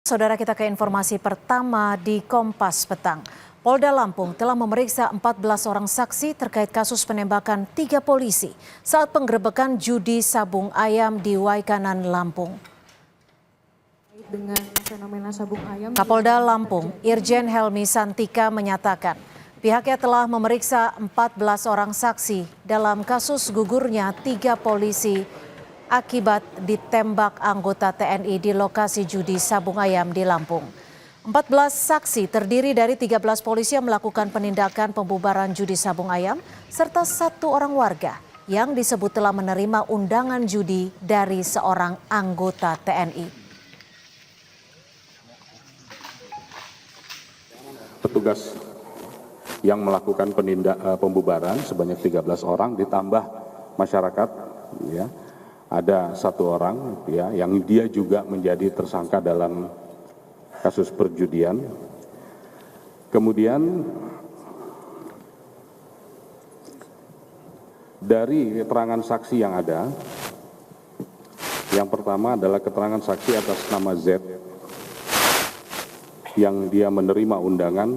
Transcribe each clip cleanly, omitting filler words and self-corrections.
Saudara, kita ke informasi pertama di Kompas Petang. Polda Lampung telah memeriksa 14 orang saksi terkait kasus penembakan 3 polisi saat penggerebekan judi sabung ayam di Waikanan, Lampung. Dengan fenomena sabung ayam, Kapolda Lampung, Irjen Helmi Santika menyatakan pihaknya telah memeriksa 14 orang saksi dalam kasus gugurnya 3 polisi akibat ditembak anggota TNI di lokasi judi sabung ayam di Lampung. 14 saksi terdiri dari 13 polisi yang melakukan penindakan pembubaran judi sabung ayam serta 1 orang warga yang disebut telah menerima undangan judi dari seorang anggota TNI. Petugas yang melakukan pembubaran sebanyak 13 orang ditambah masyarakat, ya. Ada 1 orang, ya, yang dia juga menjadi tersangka dalam kasus perjudian. Kemudian dari keterangan saksi yang ada, yang pertama adalah keterangan saksi atas nama Z yang dia menerima undangan,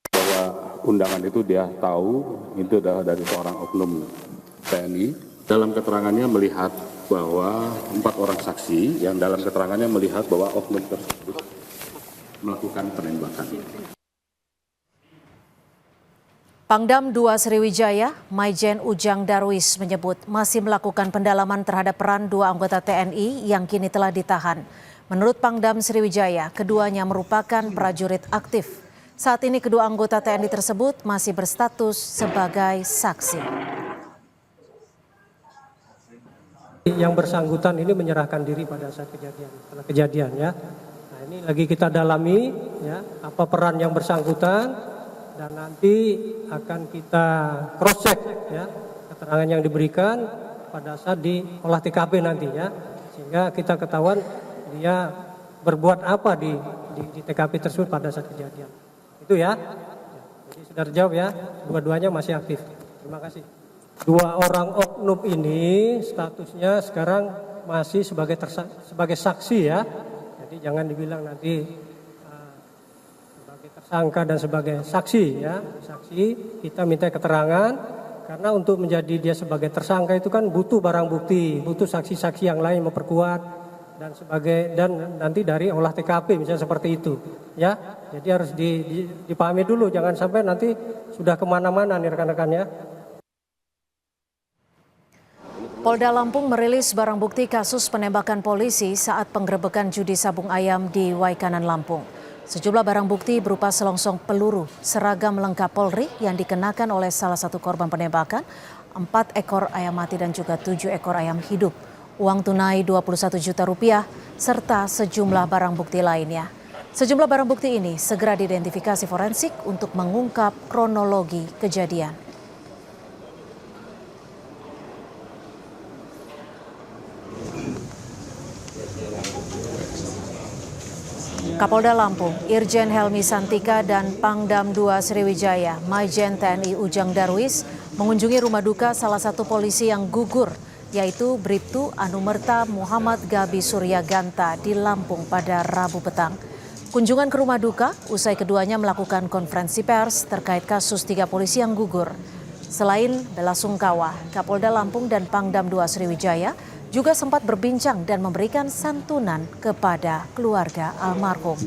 bahwa undangan itu dia tahu itu adalah dari seorang oknum TNI. Dalam keterangannya melihat bahwa 4 orang saksi yang dalam keterangannya melihat bahwa oknum tersebut melakukan penembakan. Pangdam 2 Sriwijaya, Maijen Ujang Darwis menyebut masih melakukan pendalaman terhadap peran 2 anggota TNI yang kini telah ditahan. Menurut Pangdam Sriwijaya, keduanya merupakan prajurit aktif. Saat ini kedua anggota TNI tersebut masih berstatus sebagai saksi. Yang bersangkutan ini menyerahkan diri pada saat kejadian, ya. Nah, ini lagi kita dalami, ya, apa peran yang bersangkutan, dan nanti akan kita cross check, ya, keterangan yang diberikan pada saat di olah TKP nanti, ya, sehingga kita ketahuan dia berbuat apa di TKP tersebut pada saat kejadian. Itu, ya. Jadi sudah terjawab, ya, dua-duanya masih aktif. Terima kasih. 2 orang oknum ini statusnya sekarang masih sebagai saksi, ya. Jadi jangan dibilang nanti sebagai tersangka dan sebagai saksi, ya. Saksi kita minta keterangan karena untuk menjadi dia sebagai tersangka itu kan butuh barang bukti, butuh saksi-saksi yang lain memperkuat dan nanti dari olah TKP misalnya seperti itu, ya. Jadi harus dipahami dulu, jangan sampai nanti sudah kemana-mana nih rekan-rekan, ya. Polda Lampung merilis barang bukti kasus penembakan polisi saat penggerebekan judi sabung ayam di Waikanan, Lampung. Sejumlah barang bukti berupa selongsong peluru, seragam lengkap Polri yang dikenakan oleh salah satu korban penembakan, 4 ekor ayam mati dan juga 7 ekor ayam hidup, uang tunai 21 juta rupiah, serta sejumlah barang bukti lainnya. Sejumlah barang bukti ini segera diidentifikasi forensik untuk mengungkap kronologi kejadian. Kapolda Lampung, Irjen Helmi Santika dan Pangdam 2 Sriwijaya, Maijen TNI Ujang Darwis mengunjungi rumah duka salah satu polisi yang gugur, yaitu Bribtu Anumerta Muhammad Gabi Suryaganta di Lampung pada Rabu petang. Kunjungan ke rumah duka usai keduanya melakukan konferensi pers terkait kasus 3 polisi yang gugur. Selain bela sungkawa, Kapolda Lampung dan Pangdam 2 Sriwijaya juga sempat berbincang dan memberikan santunan kepada keluarga almarhum.